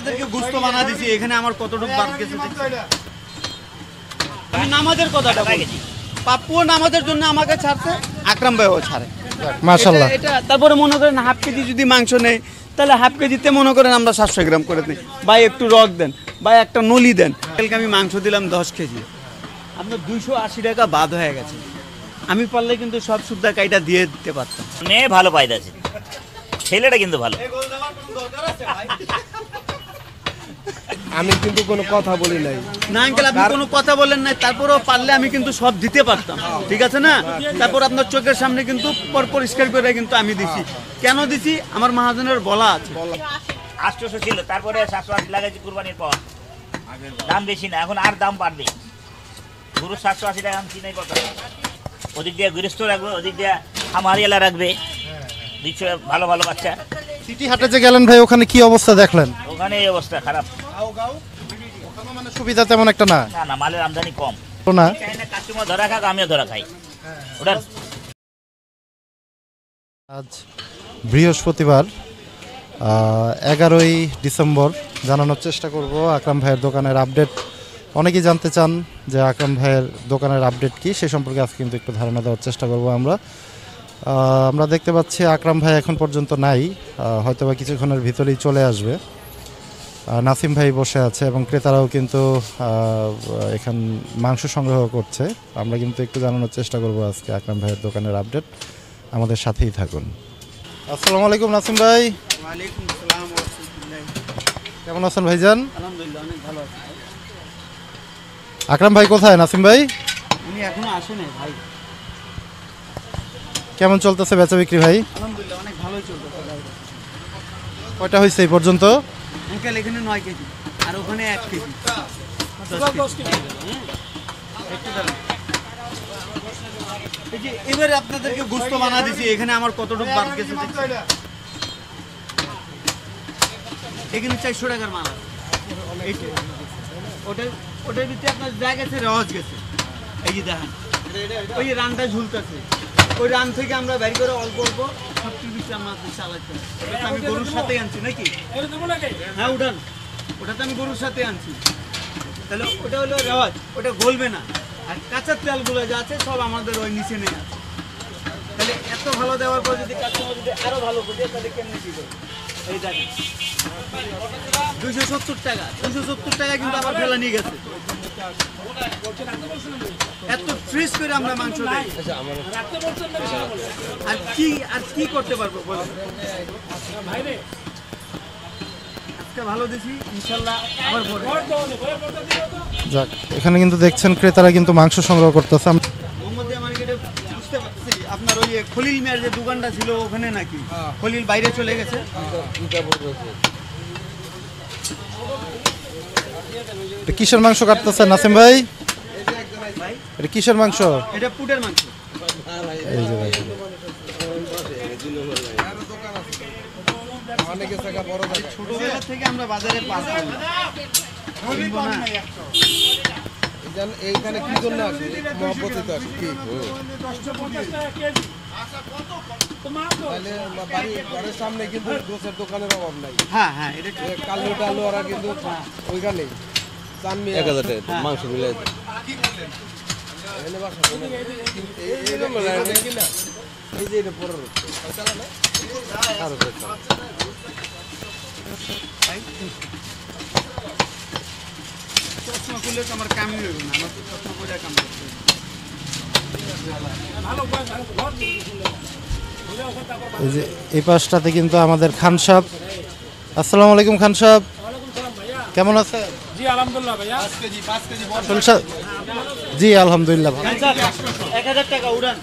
আপনাদেরকে গোশত বানা দিছি, এখানে আমার কতটুকু বাদ গেছে। আমি নামাজের কথাটা বলছি, পাপ্পুও নামাজের জন্য আমাকে ছাড়ছে, আকরাম ভাইও ছাড়ে মাশাআল্লাহ। এটা তারপরে মনে করেন হাফ কেজি যদি মাংস নেই তাহলে হাফ কেজিতে মনে করেন আমরা 700 গ্রাম করে দিই। ভাই একটু রক দেন, ভাই একটা নলি দেন। কালকে আমি মাংস দিলাম 10 কেজি, আপনার 280 টাকা বাদ হয়ে গেছে। আমি পারলে কিন্তু সব সুদ্ধা কাইটা দিয়ে দিতে পারতাম। মেয়ে ভালো পাইতে আছে, ছেলেটা কিন্তু ভালো। আমি কিন্তু কোনো কথা বলি নাই না আঙ্কেল, আপনি কোনো কথা বলেন নাই, তারপরেও পারলে আমি কিন্তু সব দিতে পারতাম, ঠিক আছে না? তারপর আপনার চোখের সামনে কিন্তু পরিষ্কার করে কিন্তু আমি দিছি। কেন দিছি আমার মহাজনের বলা আছে। 800 ছিল, তারপরে 780 লাগাইছি কুরবানির পর। দাম বেশি না, এখন আর দাম বাড়বে। গরু 780 টাকা আমি কিনাই কত, ওদিক দিয়ে গৃহস্থ রাখবে, ওদিক দিয়ে খামারিয়ালা রাখবে। দিচ্ছে ভালো ভালো বাচ্চা। সিটি হাটে যে গেলেন ভাই, ওখানে কি অবস্থা দেখলেন? ওখানে এই অবস্থা খারাপ, মানে সুবিধা তেমন একটা না। না না, মালের আমদানি কম না। কাস্টমার ধরা খাক, আমিও ধরা খাই। ওটা আজ বৃহস্পতিবার 11ই ডিসেম্বর। জানানোর চেষ্টা করব আকরাম ভাইয়ের দোকানের আপডেট। অনেকেই জানতে চান যে আকরাম ভাইয়ের দোকানের আপডেট কি, সে সম্পর্কে আজকে কিন্তু একটু ধারণা দেওয়ার চেষ্টা করব আমরা দেখতে পাচ্ছি আকরাম ভাই এখন পর্যন্ত নাই, হয়তোবা কিছুক্ষণের ভিতরেই চলে আসবে। নাসিম ভাই বসে আছে এবং ক্রেতারাও কিন্তু এখান মাংস সংগ্রহ করছে। আমরা কিন্তু একটু জানানোর চেষ্টা করব আজকে আকরাম ভাইয়ের দোকানের আপডেট। আমাদের সাথেই থাকুন। আসসালামু আলাইকুম নাসিম ভাই। ওয়ালাইকুম আসসালাম ওয়া রাহমাতুল্লাহ। কেমন আছেন ভাইজান? আলহামদুলিল্লাহ অনেক ভালো আছি। আকরাম ভাই কোথায় নাসিম ভাই? উনি এখনো আসেনি ভাই। কেমন চলতেছে বেচা বিক্রি ভাই? আলহামদুলিল্লাহ অনেক ভালোই চলতেছে ভাই। কয়টা হয়েছে এই পর্যন্ত? আঙ্কেল এখানে 9 কেজি আর ওখানে 1 কেজি। 10 কেজি। একটু দাঁড়ান। এই যে এবারে আপনাদেরকে গোশত বানা দিছি, এখানে আমার কতটুকু বাদ গেছে। এখানে 400 টাকার মাল আছে। ওটার ভিতরে আপনার যা গেছে রহজ গেছে। এই যে দেখেন ওই রানটা ঝুলতেছে, ওই রান থেকে আমরা বের করে অল্প অল্প সব কিছু আমরা চালাচ্ছি। ওটা আমি গরুর সাথে আনছি নাকি? হ্যাঁ উঠান, ওটা তো আমি গরুর সাথে আনছি। তাহলে ওটা হলো রেওয়াজ, ওটা গলবে না। আর কাঁচার তেলগুলো যা আছে সব আমাদের ওই নিচে নেই আছে। তাহলে এত ভালো দেওয়ার পর যদি কাস্টমার যদি আরো ভালো করে তাহলে কেমনি কি করবে? এই দেখেন 270 টাকা, 270 টাকা কিন্তু আবার ফেলা নিয়ে গেছে। এত ফ্রেশ করে আমরা মাংস দেই। আর কি করতে পারবো বলো? আজকে ভালো দিছি ইনশাআল্লাহ আবার পরে। যাক, এখানে কিন্তু দেখছেন ক্রেতারা কিন্তু মাংস সংগ্রহ করতেছে। মোহাম্মদিয়া মার্কেটে বুঝতে পারছি আপনার ওই খলিল মিয়ার যে দোকানটা ছিল ওখানে নাকি খলিল বাইরে চলে গেছে। এটা কিসের মাংস কাটতেছে নাসিম ভাই? এটা কিসের মাংস? এটা পুটের মাংস। এই যে ভাই, ছোটবেলা থেকে আমরা বাজারে পাস এইখানে কি জন্য আসে? মহব্বতে তো আসে কি? তাহলে বাড়ির সামনে কিন্তু গোছের দোকানের অভাব নাই। হ্যাঁ হ্যাঁ, এটা কালু টালু ওরা কিন্তু ওইখানে 1000 টাকা মাংস মিলে এই যে এটা পরে আরো চশমা খুললে তো আমার কামই হইব না, আমার তো চশমা খুলে কাম করতে হবে। এই যে এই পাশটাতে কিন্তু আমাদের খান সাহেব। আসসালামু আলাইকুম খান সাহেব, কেমন আছেন? জি আলহামদুলিল্লাহ ভাইয়া। জি আলহামদুলিল্লাহ ভালো। 1000 টাকা উড়ান।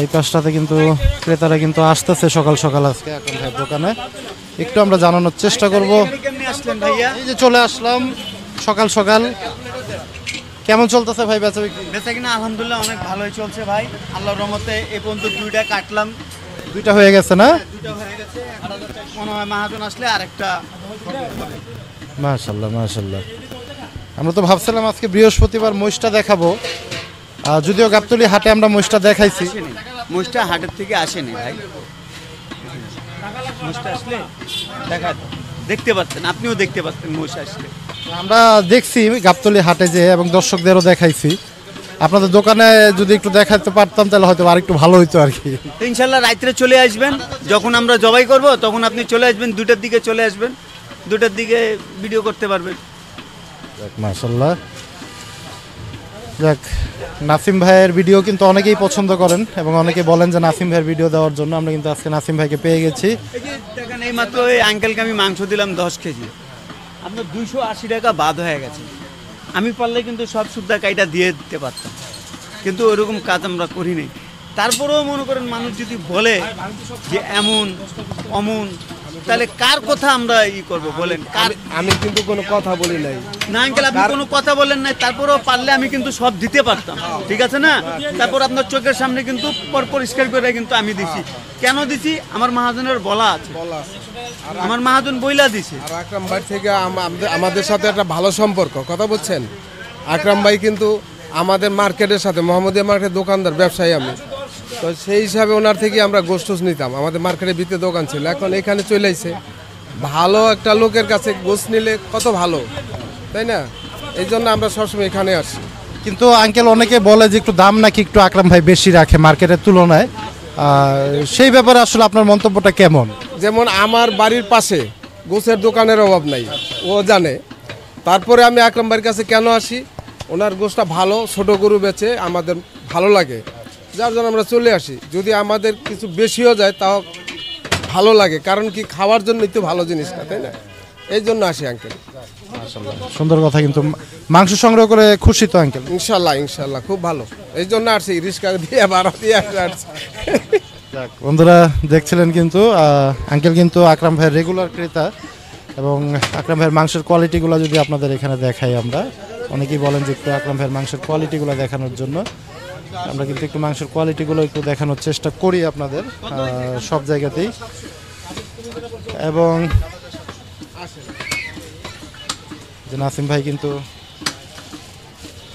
এই পাশটাতে কিন্তু ক্রেতারা কিন্তু আসতেছে সকাল সকাল আজকে আকরাম ভাইয়ের দোকানে। একটু আমরা জানানোর চেষ্টা করব। কেমনে আসলেন ভাইয়া? এই যে চলে আসলাম সকাল সকাল। কেমন চলতেছে ভাই বেচা বিক্রি? বেচা কিনা আলহামদুলিল্লাহ অনেক ভালোই চলছে ভাই, আল্লাহর রহমতে। এ পর্যন্ত 2টা কাটলাম। 2টা হয়ে গেছে না? 2টা হয়ে গেছে, মনে হয় মাহাজন আসলে আরেকটা। মাশাআল্লাহ মাশাআল্লাহ। আমরা তো ভাবছিলাম আজকে বৃহস্পতিবার মহিষটা দেখাবো, যদিও গাবতলী হাটে আমরা মহিষটা দেখাইছি, আসেনি মোষটা হাটের থেকে আসেনি ভাই। মোষটা আসলে দেখতে পাচ্ছেন, আপনিও দেখতে পাচ্ছেন মোষ আসলে। আমরা দেখছি গাবতলী হাটে যে, এবং দর্শকদেরও দেখাইছি। আপনাদের দোকানে যদি একটু দেখাতে পারতাম তাহলে হয়তো আর একটু ভালো হইতো আর কি। তো ইনশাল্লাহ রাত্রে চলে আসবেন, যখন আমরা জবাই করব তখন আপনি চলে আসবেন, 2টার দিকে চলে আসবেন, 2টার দিকে ভিডিও করতে পারবেন। মাশাআল্লাহ। যাক, নাসিম ভাইয়ের ভিডিও কিন্তু অনেকেই পছন্দ করেন এবং অনেকে বলেন যে নাসিম ভাইয়ের ভিডিও দেওয়ার জন্য। আমরা কিন্তু আজকে নাসিম ভাইকে পেয়ে গেছি। এই যে দেখেন, এই মাত্র এই আঙ্কেলকে আমি মাংস দিলাম 10 কেজি, আপনার 280 টাকা বাদ হয়ে গেছে। আমি পারলে কিন্তু সব সুদ্ধা কাইটা দিয়ে দিতে পারতাম, কিন্তু ওইরকম কাজ আমরা করি নাই। তারপরেও মনে করেন মানুষ যদি বলে যে এমন অমন, তাহলে কার কথা আমরা করব বলেন? কার? আমি কিন্তু কোনো কথা বলি নাই। না আঙ্কেল, আপনি কোনো কথা বলেন নাই, তারপরেও পারলে আমি কিন্তু সব দিতে পারতাম, ঠিক আছে না? তারপর আপনার চোখের সামনে কিন্তু পরিষ্কার করে কিন্তু আমি দিছি। কেন দিছি? আমার মহাজনের বলা আছে, আমার মহাজন বইলা দিছে। আর আকরাম ভাই থেকে আমাদের সাথে একটা ভালো সম্পর্ক, কথা বলছেন। আকরাম ভাই কিন্তু আমাদের মার্কেটের সাথে, মোহাম্মদিয়া মার্কেট দোকানদার, ব্যবসায়ী আমি, তো সেই হিসাবে ওনার থেকে আমরা গোশত নিতাম। আমাদের মার্কেটের ভিতরে দোকান ছিল, এখন এখানে চলে আসছে। ভালো একটা লোকের কাছে গোশত নিলে কত ভালো, তাই না? এই জন্য আমরা সবসময় এখানে আসি। কিন্তু আঙ্কেল অনেকে বলে যে একটু দাম নাকি একটু আকরাম ভাই বেশি রাখে মার্কেটের তুলনায়। সেই ব্যাপারে আসলে আপনার মন্তব্যটা কেমন? যেমন আমার বাড়ির পাশে গোছের দোকানের অভাব নাই, ও জানে। তারপরে আমি আকরাম ভাইয়ের কাছে কেন আসি? ওনার গোছটা ভালো, ছোট গরু বেচে আমাদের ভালো লাগে, যার জন্য আমরা চলে আসি। যদি আমাদের কিছু বেশিও যায় তাও ভালো লাগে, কারণ কি খাওয়ার জন্যই তো ভালো জিনিসটা, তাই না? এই জন্য আসি আঙ্কেল। সুন্দর কথা। কিন্তু মাংস সংগ্রহ করে খুশি তো আঙ্কেল? ইনশাল্লাহ ইনশাল্লাহ, খুব ভালো। এই জন্য আসছি, রিস্কা দিয়ে ভাড়া দিয়ে আসছি। বন্ধুরা দেখছিলেন কিন্তু আঙ্কেল কিন্তু আকরাম ভাইয়ের রেগুলার ক্রেতা, এবং আকরাম ভাইয়ের মাংসের কোয়ালিটিগুলো যদি আপনাদের এখানে দেখাই, আমরা অনেকেই বলেন যে একটু আকরাম ভাইয়ের মাংসের কোয়ালিটিগুলো দেখানোর জন্য। আমরা কিন্তু একটু মাংসের কোয়ালিটিগুলো একটু দেখানোর চেষ্টা করি আপনাদের সব জায়গাতেই। এবং যে নাসিম ভাই কিন্তু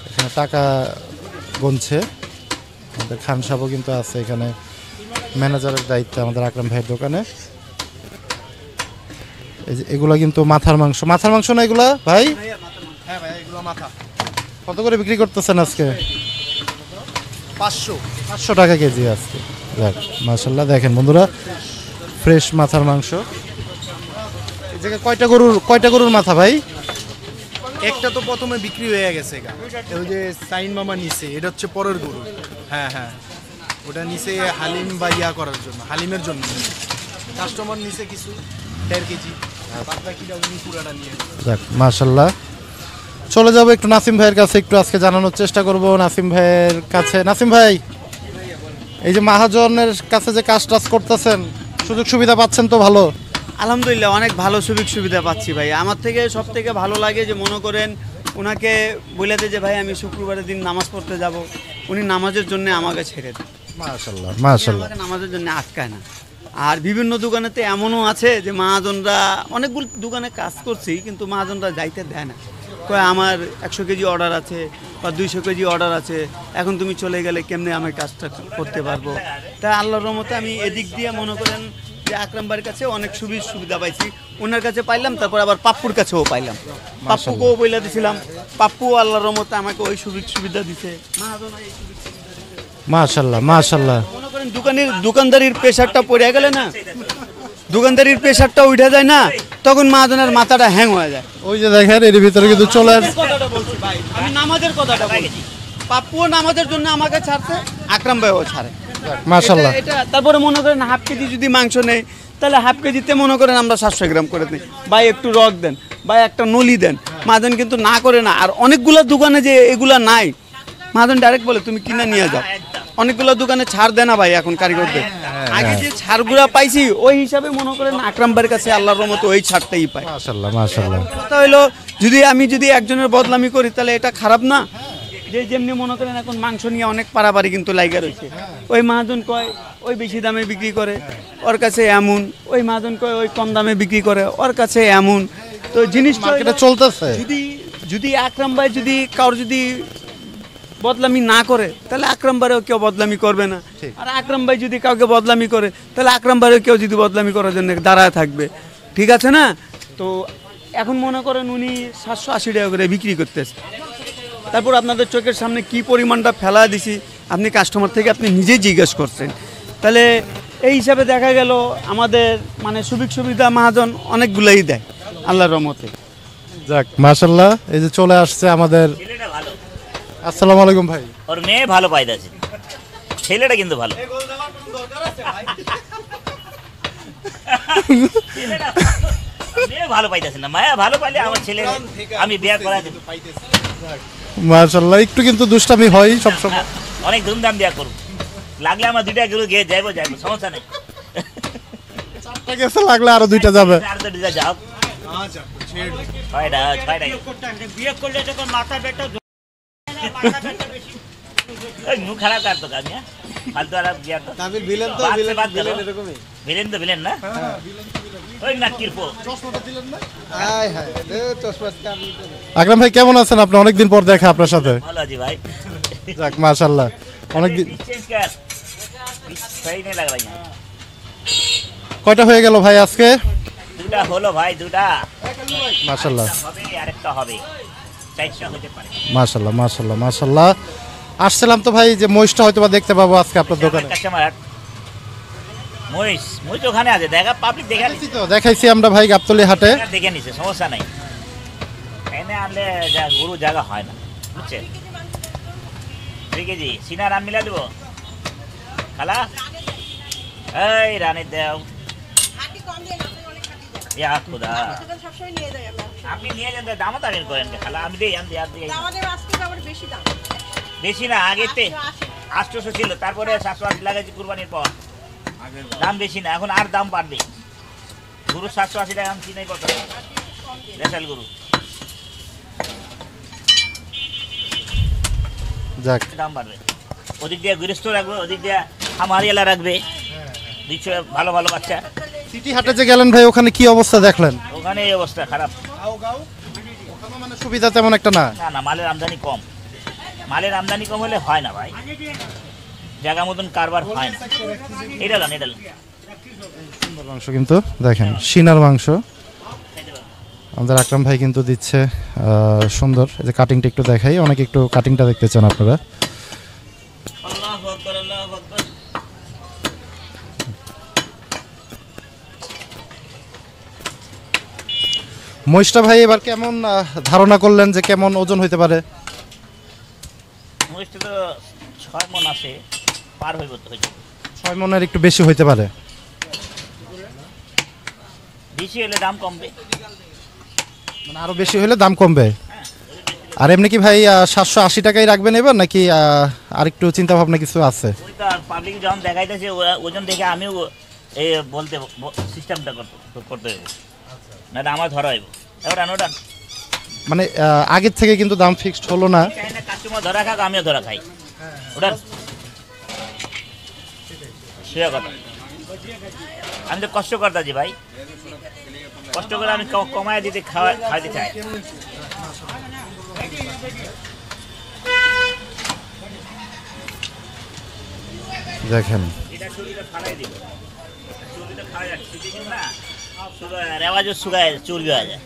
এখানে টাকা গুনছে, আমাদের খান সাহেবও কিন্তু আছে এখানে ম্যানেজারের দায়িত্বে আমাদের আকরাম ভাইয়ের দোকানে। এই যে এগুলা কিন্তু মাথার মাংস, মাথার মাংস না এগুলা ভাই? হ্যাঁ ভাই, এগুলো মাথা। কত করে বিক্রি করতেছেন আজকে? 500 টাকা কেজি আজকে। দেখ মাশাআল্লাহ, দেখেন বন্ধুরা, ফ্রেশ মাথার মাংস। এই জায়গায় কয়টা গরুর মাথা ভাই? একটা তো প্রথমে বিক্রি হয়ে গেছে গা, ওই যে সাইন মামা নিচে, এটা হচ্ছে পরের গরু। হ্যাঁ হ্যাঁ, ওটা নিচে হালিম বা ইয়া করার জন্য, হালিমের জন্য কাস্টমার নিচে কিছু 1.5 কেজি, বাদ বাকিটা উনি পুরাটা নিয়ে। দেখ মাশাআল্লাহ, চলে যাবো একটু নাসিম ভাইয়ের কাছে, একটু আজকে জানানোর চেষ্টা করব নাসিম ভাইয়ের কাছে। নাসিম ভাই, এই যে মহাজনের কাছে যে কাজ টাজ করতেছেন, সুযোগ সুবিধা পাচ্ছেন তো ভালো? আলহামদুলিল্লাহ, অনেক ভালো সুযোগ সুবিধা পাচ্ছি ভাই। আমার থেকে সব থেকে ভালো লাগে যে মনে করেন ওনাকে বলে যে ভাই আমি শুক্রবারের দিন নামাজ পড়তে যাব, উনি নামাজের জন্য আমাকে ছেড়ে দেন। মাশাআল্লাহ মাশাআল্লাহ, আমাকে নামাজের জন্য আটকায় না। আর বিভিন্ন দোকানেতে এমনও আছে যে মহাজনরা, অনেকগুলো দোকানে কাজ করছি কিন্তু মহাজনরা যাইতে দেয় না, কয় আমার 100 কেজি অর্ডার আছে বা 200 কেজি অর্ডার আছে, এখন তুমি চলে গেলে কেমনে আমি কাজটা করতে পারবো। তাই আল্লাহর রহমতে আমি এদিক দিয়ে মনে করেন যে আকরাম ভাইয়ের কাছে অনেক সুবিধা পাইছি, ওনার কাছে পাইলাম, তারপর আবার পাপ্পুর কাছেও পাইলাম, পাপ্পুকেও বইলা দিছিলাম, পাপ্পু আল্লাহর রহমতে আমাকে ওই সুবিধা দিছে। মাশাআল্লাহ মাশাআল্লাহ। মনে করেন দোকানদারির প্রেশারটা পড়ে গেলে না, দোকানদারির প্রেশারটা উঠে যায় না, তখন মহাজনের মাথাটা হ্যাং হয়ে যায়। ওই যে দেখেন এর ভিতরে কিন্তু চলে আসছে। কথাটা বলছি ভাই, আমি নামাজের কথাটা বলছি। পাপ্পুও নামাজের জন্য আমাকে ছাড়ছে, আকরাম ভাইও ছাড়ে। মাশাআল্লাহ। এটা তারপরে মনে করেন হাফ কেজি যদি মাংস নেই, তাহলে হাফ কেজিতে মনে করেন আমরা 700 গ্রাম করে দিই, ভাই একটু রক দেন, ভাই একটা নলি দেন। মহাজন কিন্তু না করে না। আর অনেকগুলো দোকানে যে এগুলা নাই, মহাজন ডাইরেক্ট বলে তুমি কিনে নিয়ে যাও। অনেকগুলো দোকানে ছাড় দেয় না ভাই এখন কারিগরদের। আগে যে ছাড়গুলা পাইছি ওই হিসাবে মনে করেন আকরাম ভাইয়ের কাছে আল্লাহর রহমতে ওই ছাড়টাই পাই। মাশাআল্লাহ মাশাআল্লাহ। কথা হলো আমি যদি একজনের বদনামি করি তাহলে এটা খারাপ না। যে যেমনি মনে করেন এখন মাংস নিয়ে অনেক পারাপারি কিন্তু লাইগা রয়েছে, ওই মহাজন কয় ওই বেশি দামে বিক্রি করে, ওর কাছে এমন, ওই মহাজন কয় ওই কম দামে বিক্রি করে, ওর কাছে এমন। তো জিনিসটা মার্কেটে চলতেছে। যদি আকরাম ভাই যদি কারোর যদি বদলামি না করে তাহলে আকরাম ভাইও কেউ বদলামি করবে না, আর আকরাম ভাই যদি কাউকে বদলামি করে তাহলে আকরাম ভাইও কেউ যদি বদলামি করার জন্য দাঁড়ায় থাকবে, ঠিক আছে না? তো এখন মনে করেন উনি 780 টাকা করে বিক্রি করতেছে, তারপর আপনাদের চোখের সামনে কি পরিমাণটা ফেলা দিছি আপনি কাস্টমার থেকে আপনি নিজেই জিজ্ঞেস করছেন, তাহলে এই হিসাবে দেখা গেল আমাদের মানে সুবিধা সুবিধা মহাজন অনেকগুলোই দেয় আল্লাহর রহমতে। যাক মাশাল্লাহ, এই যে চলে আসছে আমাদের। ছেলেটা ভালো, আসসালামু আলাইকুম ভাই। ওর মেয়ে ভালো পাইতেছে, ছেলেটা কিন্তু ভালো। ছেলেটা- মেয়ে ভালো পাইতেছে না, মায়া ভালো পাইলে আমার ছেলে আমি বিয়ে করা দেব। মাশাল্লাহ, একটু কিন্তু দুষ্টামি হয় সবসময়। অনেক ধুমধাম বিয়া করব, লাগলে আমার 2টা গরু গিয়ে যাইবো সমস্যা নেই। চারটা গেছে, লাগলে আরো 2টা যাবে। আর তো 2টা যাও, আচ্ছা ছেড়ে দিন। 6টা বিয়ে করলে যখন মাথা বেটা মুখ খারাপ কাটতো আমি, ফালতু আর বিয়া তো তামিল ভিলেন তো বাদ ভিলেন বাদ গেল। ভিলেন এরকমই। ভিলেন তো ভিলেন না, ওই নাটকির পো। হাই হাই এ চশমা কামি করে। আকরাম ভাই কেমন আছেন? আপনি অনেকদিন পর দেখা আপনার সাথে। ভালো আছি ভাই। যাক মাশাল্লাহ, অনেকদিন। चेंज कर सही नहीं लग रहा है। কয়টা হয়ে গেল ভাই আজকে? 2টা হলো ভাই, 2টা মাশাল্লাহ হবে আরেকটা হবে, 4টা হতে পারে। মাশাল্লাহ মাশাল্লাহ মাশাল্লাহ। আসছিলাম তো ভাই যে মহিষটা হয়তো বা দেখতে পাবো আজকে আপনার দোকানে। কাস্টমার মহিষ মহিষ ওখানে আছে, দেখা পাবলিক দেখা দেখাইছি তো, দেখাইছি আমরা ভাই গাবতলী হাটে। দেখে নিছে, সমস্যা নাই। এনে আনলে যা গরু জায়গা হয় না, বুঝছেন? 3 কেজি সিনা রাম মিলা দেবো খালা, এই রানী দেও ইয়া খুদা, আপনি নিয়ে যান, দামও তাগেন করেন খালা, আমি দিই আমি দিই। বেশি না, আগেতে 800 ছিল, তারপরে 780 লাগাইছি কুরবানির পর, দাম বেশি না, এখন আর দাম বাড়বে। গরু 780 টাকা আমি কিনাই কত, রেসাল গরু যাক দাম বাড়বে। ওদিক দিয়ে গৃহস্থ রাখবে, ওদিক দিয়ে খামারিয়ালা রাখবে, দিচ্ছে ভালো ভালো বাচ্চা। সিটি হাটে যে গেলেন ভাই, ওখানে কি অবস্থা দেখলেন? ওখানে এই অবস্থা খারাপ, মানে সুবিধা তেমন একটা না। না না, মালের আমদানি কম, মালের আমদানি কম হলে হয় না ভাই, জায়গা মতন কারবার হয় না। এটা লান এটা লান। সুন্দর মাংস কিন্তু দেখেন, সিনার মাংস আমাদের আকরাম ভাই কিন্তু দিচ্ছে সুন্দর। এই যে কাটিংটা একটু দেখাই, অনেকে একটু কাটিংটা দেখতে চান আপনারা। আল্লাহু আকবার, আল্লাহু আকবার। মহিষটা ভাই এবার কেমন ধারণা করলেন যে কেমন ওজন হইতে পারে? মহিষটা তো 6 মণ আছে, পার হইব তো, হইছে 6 মণের একটু বেশি হইতে পারে। বেশি হলে দাম কমবে। মানে আরো বেশি হলে দাম কমবে। আর এমনি কি ভাই 780 টাকাই রাখবেন এবার, নাকি আর একটু চিন্তা ভাবনা কিছু আছে? ওই তো পাবলিক যখন দেখাইতেছে ওজন দেখে আমিও এই বলতে সিস্টেমটা করতে হবে, না আমার ধরা হইব। এবার ওটা মানে আগের থেকে কিন্তু দাম ফিক্সড হলো না। কাস্টমার ধরা খাক, আমিও ধরা খাই, ওটা সে কথা। আমি তো কষ্ট করতেছি ভাই, কষ্ট করে আমি কমায় দিতে খাওয়াইতে চাই। দেখেন এটা চুরিটা ফালাই দিব, চুরিটা খাওয়া যায়, শীতের দিন না রেওয়াজও শুকায় চর্বি হয়ে যায়।